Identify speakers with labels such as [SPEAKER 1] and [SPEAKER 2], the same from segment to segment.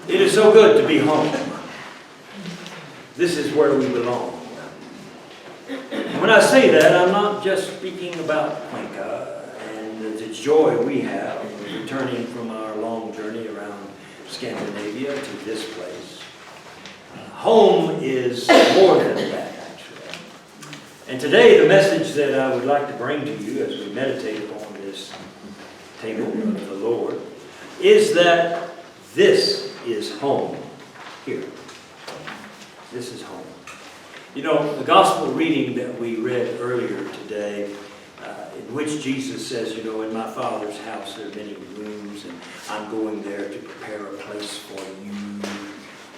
[SPEAKER 1] It is so good to be home. This is where we belong. When I say that, I'm not just speaking about Cuenca and the joy we have returning from our long journey around Scandinavia to this place. Home is more than that, actually. And today, the message that I would like to bring to you as we meditate upon this table of the Lord is that this is home here. This is home. You know, the gospel reading that we read earlier today, in which Jesus says, you know, in my Father's house there are many rooms, and I'm going there to prepare a place for you.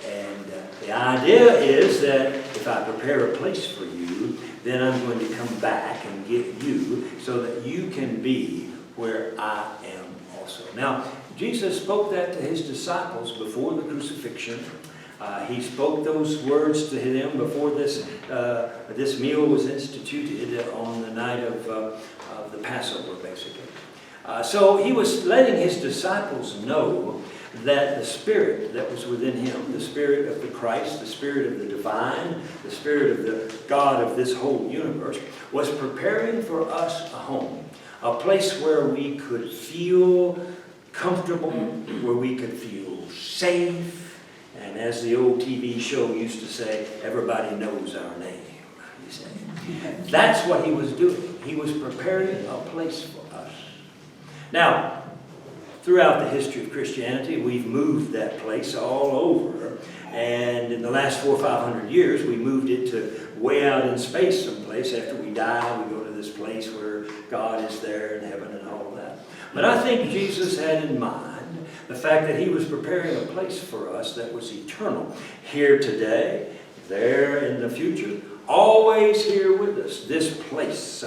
[SPEAKER 1] And the idea is that if I prepare a place for you, then I'm going to come back and get you so that you can be where I am also. Now, Jesus spoke that to his disciples before the crucifixion. He spoke those words to them before this meal was instituted on the night of the Passover, basically. So he was letting his disciples know that the Spirit that was within him, the Spirit of the Christ, the Spirit of the divine, the Spirit of the God of this whole universe, was preparing for us a home, a place where we could feel comfortable, where we could feel safe. And as the old TV show used to say, everybody knows our name. You say. That's what he was doing. He was preparing a place for us. Now, throughout the history of Christianity, we've moved that place all over. And in the last 400 or 500 years, we moved it to way out in space someplace. After we die, we go to this place where God is there in heaven and all of that. But I think Jesus had in mind the fact that he was preparing a place for us that was eternal. Here today, there in the future, always here with us. This place,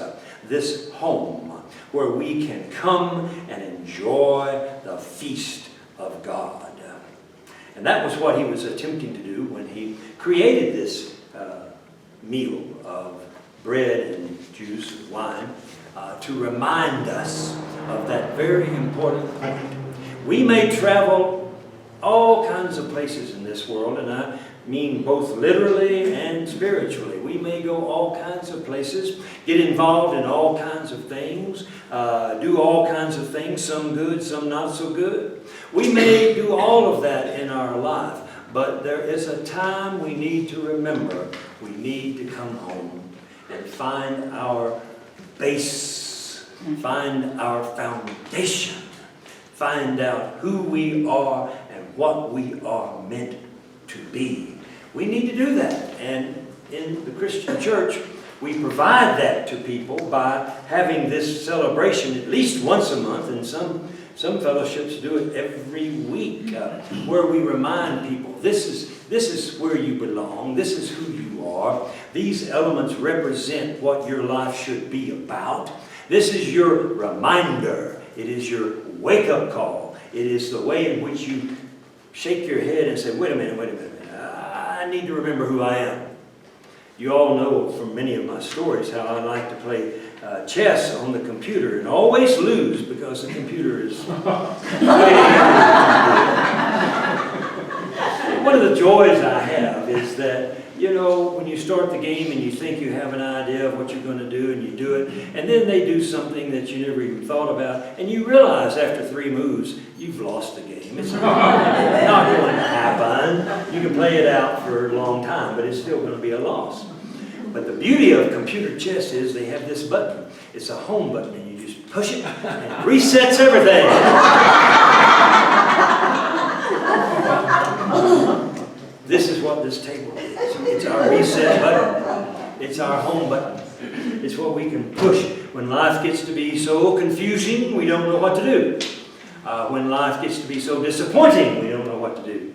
[SPEAKER 1] this home, where we can come and enjoy the feast of God. And that was what he was attempting to do when he created this meal of bread and juice and wine to remind us of that very important point. We may travel all kinds of places in this world, and I mean both literally and spiritually. We may go all kinds of places, get involved in all kinds of things, do all kinds of things, some good, some not so good. We may do all of that in our life, but there is a time we need to remember. We need to come home and find our base, find our foundation. Find out who we are and what we are meant to be. We need to do that. And in the Christian church, we provide that to people by having this celebration at least once a month, and some fellowships do it every week, where we remind people, this is where you belong, this is who you are. These elements represent what your life should be about. This is your reminder. It is your wake-up call. It is the way in which you shake your head and say, wait a minute. I need to remember who I am. You all know from many of my stories how I like to play chess on the computer and always lose because the computer is One of the joys I have is that, you know, when you start the game and you think you have an idea of what you're going to do and you do it, and then they do something that you never even thought about, and you realize after 3 moves, you've lost the game. It's not going to happen. You can play it out for a long time, but it's still going to be a loss. But the beauty of computer chess is they have this button. It's a home button, and you just push it, and it resets everything. This is what this table is. It's our reset button. It's our home button. It's what we can push when life gets to be so confusing we don't know what to do. When life gets to be so disappointing we don't know what to do.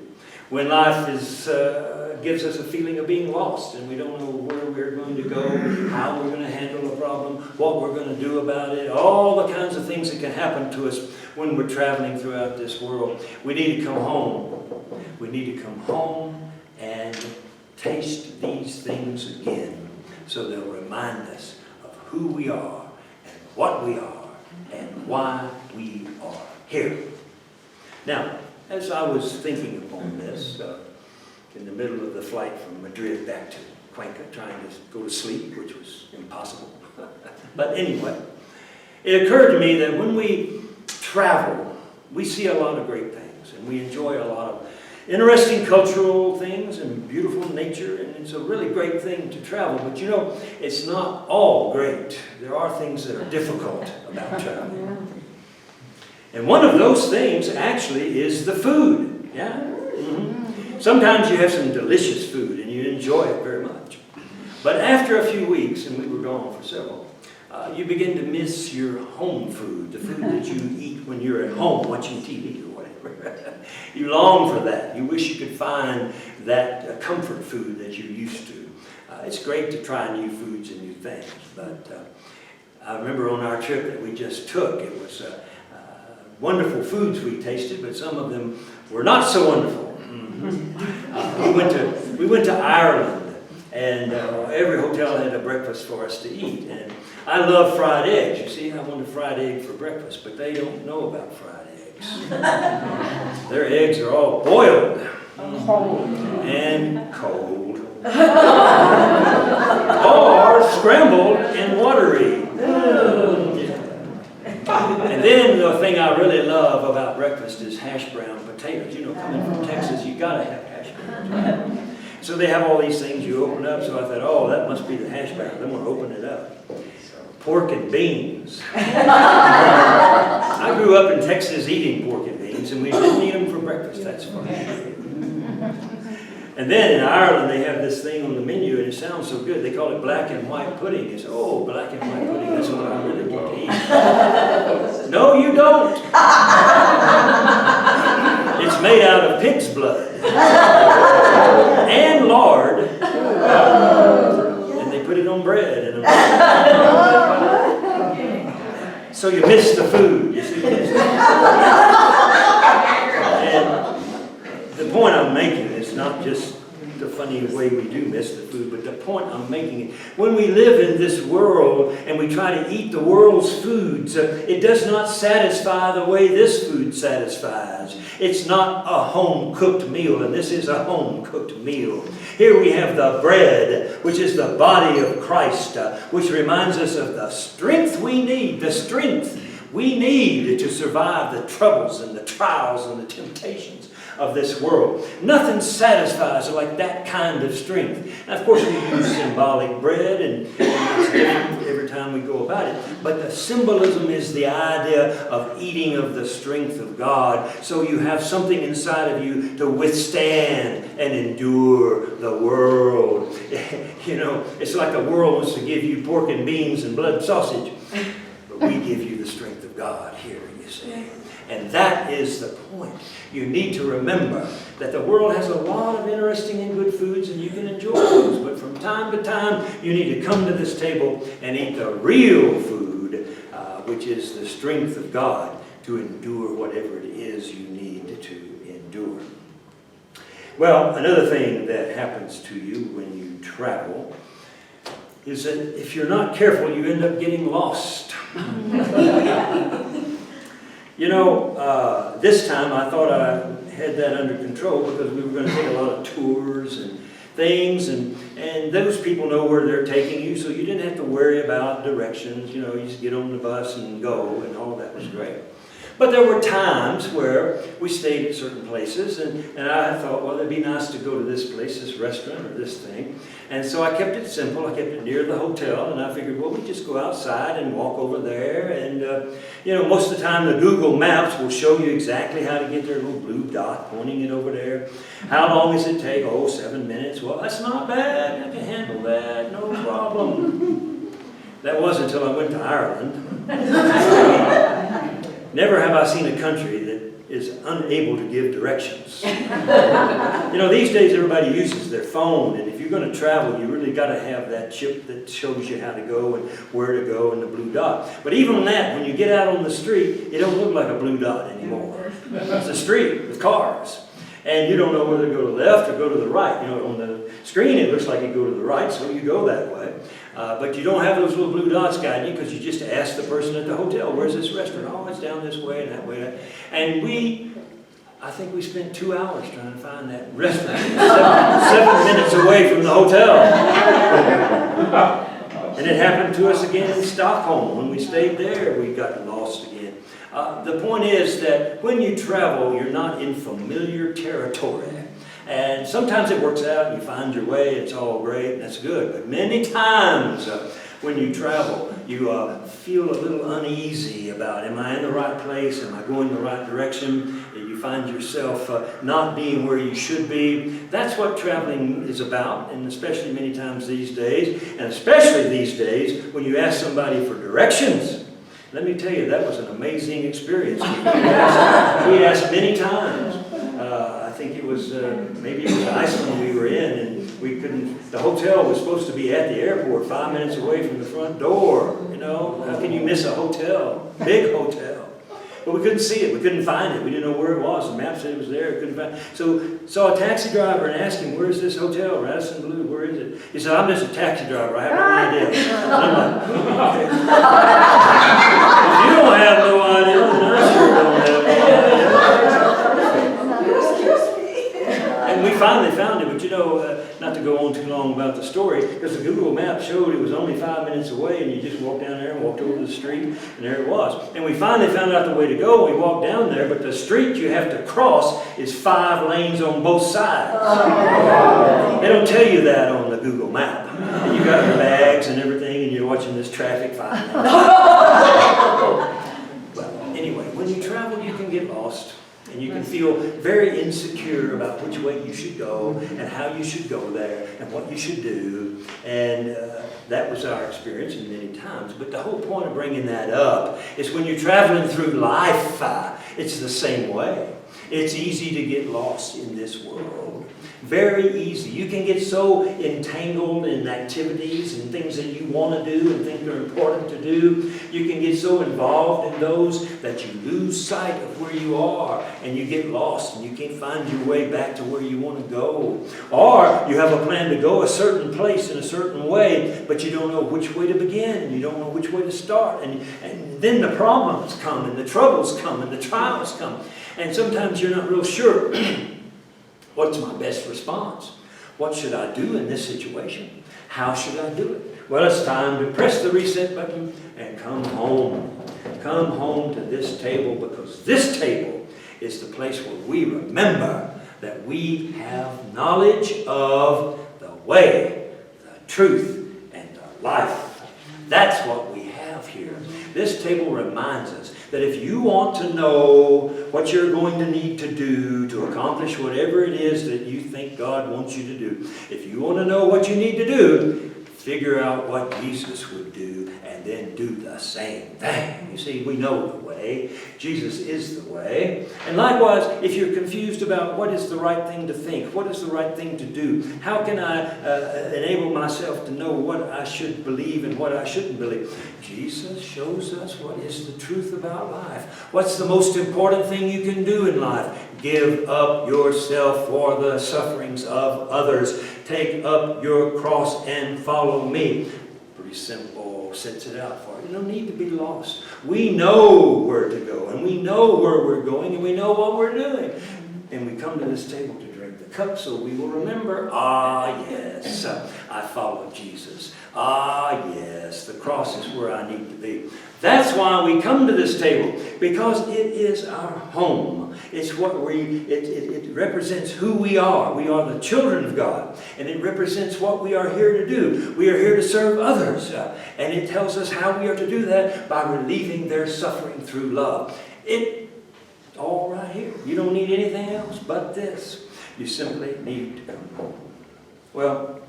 [SPEAKER 1] When life gives us a feeling of being lost and we don't know where we're going to go, how we're going to handle a problem, what we're going to do about it, all the kinds of things that can happen to us when we're traveling throughout this world. We need to come home. We need to come home and taste these things again so they'll remind us of who we are and what we are and why we are here. Now, as I was thinking upon this, in the middle of the flight from Madrid back to Cuenca, trying to go to sleep, which was impossible. But anyway, it occurred to me that when we travel, we see a lot of great things, and we enjoy a lot of interesting cultural things and beautiful nature, and it's a really great thing to travel. But you know, it's not all great. There are things that are difficult about travel. And one of those things actually is the food. Yeah. Mm-hmm. Sometimes you have some delicious food and you enjoy it very much. But after a few weeks, and we were gone for several, you begin to miss your home food, the food that you eat when you're at home watching TV or whatever. You long for that. You wish you could find that comfort food that you're used to. It's great to try new foods and new things. But I remember on our trip that we just took, it was wonderful foods we tasted, but some of them were not so wonderful. Mm-hmm. We went to Ireland, and every hotel had a breakfast for us to eat. And I love fried eggs. You see, I want a fried egg for breakfast, but they don't know about fried eggs. Their eggs are all boiled and cold, or scrambled and watery. And then the thing I really love about breakfast is hash brown potatoes. You know, coming from Texas, you gotta have hash browns, right? So they have all these things you open up, so I thought, oh, that must be the hash browns. I'm gonna open it up. Pork and beans. I grew up in Texas eating pork and beans, and we didn't eat them for breakfast, that's funny. And then in Ireland, they have this thing on the menu, and it sounds so good. They call it black and white pudding. It's, oh, black and white pudding, that's what I really want to eat. No, you don't. It's made out of pig's blood and lard, and they put it on bread. So you miss the food, you see. And the point I'm making is not just the funny way we do miss the food, but the point I'm making is when we live in this world and we try to eat the world's foods, it does not satisfy the way this food satisfies. It's not a home-cooked meal, and this is a home-cooked meal. Here we have the bread, which is the body of Christ, which reminds us of the strength we need, to survive the troubles and the trials and the temptations of this world. Nothing satisfies like that kind of strength. Now, of course, we use symbolic bread, and it's different every time we go about it. But the symbolism is the idea of eating of the strength of God, so you have something inside of you to withstand and endure the world. You know, it's like the world wants to give you pork and beans and blood sausage, but we give you the strength of God here, you see. And that is the point. You need to remember that the world has a lot of interesting and good foods, and you can enjoy those. But from time to time, you need to come to this table and eat the real food, which is the strength of God to endure whatever it is you need to endure. Well, another thing that happens to you when you travel is that if you're not careful, you end up getting lost. You know, this time I thought I had that under control because we were going to take a lot of tours and things, and those people know where they're taking you, so you didn't have to worry about directions. You know, you just get on the bus and go, and all that was great. But there were times where we stayed at certain places, and I thought, well, it'd be nice to go to this place, this restaurant, or this thing. And so I kept it simple. I kept it near the hotel, and I figured, well, we just go outside and walk over there. And, you know, most of the time the Google Maps will show you exactly how to get their little blue dot pointing it over there. How long does it take? Oh, 7 minutes. Well, that's not bad. I can handle that. No problem. That was until I went to Ireland. Never have I seen a country that is unable to give directions. You know, these days everybody uses their phone, and if you're going to travel, you really got to have that chip that shows you how to go and where to go and the blue dot. But even on that, when you get out on the street, it don't look like a blue dot anymore. It's a street with cars. And you don't know whether to go to the left or go to the right. You know, on the screen it looks like you go to the right, so you go that way. But you don't have those little blue dots guiding you because you just ask the person at the hotel, where's this restaurant? Oh, it's down this way and that way. And I think we spent 2 hours trying to find that restaurant. 7 minutes away from the hotel. And it happened to us again in Stockholm. When we stayed there, we got lost again. The point is that when you travel, you're not in familiar territory. And sometimes it works out, and you find your way, it's all great, and that's good. But many times when you travel, you feel a little uneasy about, am I in the right place? Am I going the right direction? You find yourself not being where you should be. That's what traveling is about, and especially many times these days, and especially these days when you ask somebody for directions. Let me tell you, that was an amazing experience. We asked many times. I think it was, maybe it was Iceland we were in, and we couldn't, the hotel was supposed to be at the airport 5 minutes away from the front door. You know, how can you miss a hotel? Big hotel. But we couldn't see it. We couldn't find it. We didn't know where it was. The map said it was there. We couldn't find it. So saw a taxi driver and asked him, where's this hotel? Radisson Blue, where is it? He said, I'm just a taxi driver. I have no idea. And I'm like, okay. If you don't have no idea, then I sure don't have no idea. And we finally found it, but you know, not to go on too long about the story, because the Google map showed it was only 5 minutes away, and you just walked down there and walked over the street, and there it was. And we finally found out the way to go. We walked down there, but the street you have to cross is 5 lanes on both sides. They don't tell you that on the Google map. And you got your bags and everything, and you're watching this traffic 5 lanes. Well, anyway, when you travel, you can get lost. And you can feel very insecure about which way you should go and how you should go there and what you should do. And that was our experience many times. But the whole point of bringing that up is when you're traveling through life, it's the same way. It's easy to get lost in this world. Very easy. You can get so entangled in activities and things that you want to do and think are important to do. You can get so involved in those that you lose sight of where you are and you get lost and you can't find your way back to where you want to go. Or you have a plan to go a certain place in a certain way, but you don't know which way to begin and you don't know which way to start. And then the problems come and the troubles come and the trials come. And sometimes you're not real sure. What's my best response? What should I do in this situation? How should I do it? Well, it's time to press the reset button and come home. Come home to this table, because this table is the place where we remember that we have knowledge of the way, the truth, and the life. That's what we have here. This table reminds us that if you want to know what you're going to need to do to accomplish whatever it is that you think God wants you to do, if you want to know what you need to do, figure out what Jesus would do and then do the same thing. You see, we know the way. Jesus is the way. And likewise, if you're confused about what is the right thing to think, what is the right thing to do, how can I enable myself to know what I should believe and what I shouldn't believe, Jesus shows us what is the truth about life. What's the most important thing you can do in life? Give up yourself for the sufferings of others. Take up your cross and follow me. Pretty simple, sets it out for you. You don't need to be lost. We know where to go, and we know where we're going, and we know what we're doing. And we come to this table to drink the cup so we will remember, yes, I follow Jesus. Yes, the cross is where I need to be. That's why we come to this table, because it is our home. It's what it represents who we are. We are the children of God, and it represents what we are here to do. We are here to serve others, and it tells us how we are to do that by relieving their suffering through love. It's all right here. You don't need anything else but this. You simply need to come home. Well,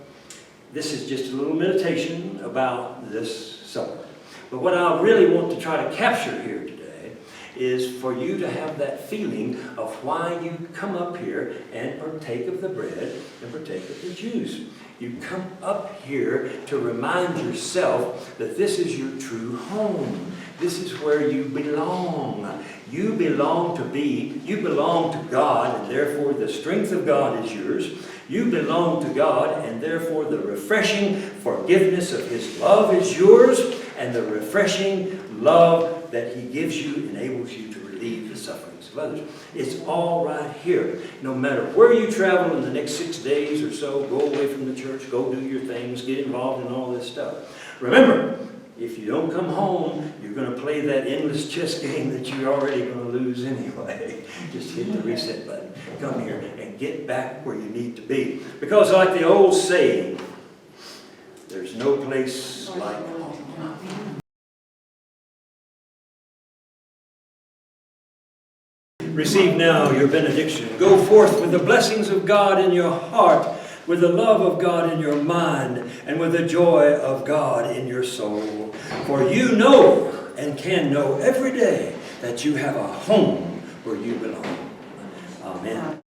[SPEAKER 1] this is just a little meditation about this supper. But what I really want to try to capture here today is for you to have that feeling of why you come up here and partake of the bread and partake of the juice. You come up here to remind yourself that this is your true home. This is where you belong. You belong to God, and therefore the strength of God is yours. You belong to God, and therefore the refreshing forgiveness of His love is yours, and the refreshing love that He gives you enables you to relieve the sufferings of others. It's all right here. No matter where you travel in the next 6 days or so, go away from the church, go do your things, get involved in all this stuff. Remember, if you don't come home, you're going to play that endless chess game that you're already going to lose anyway. Just hit the reset button. Come here and get back where you need to be. Because like the old saying, there's no place like home. Receive now your benediction. Go forth with the blessings of God in your heart, with the love of God in your mind, and with the joy of God in your soul. For you know and can know every day that you have a home where you belong. Amen.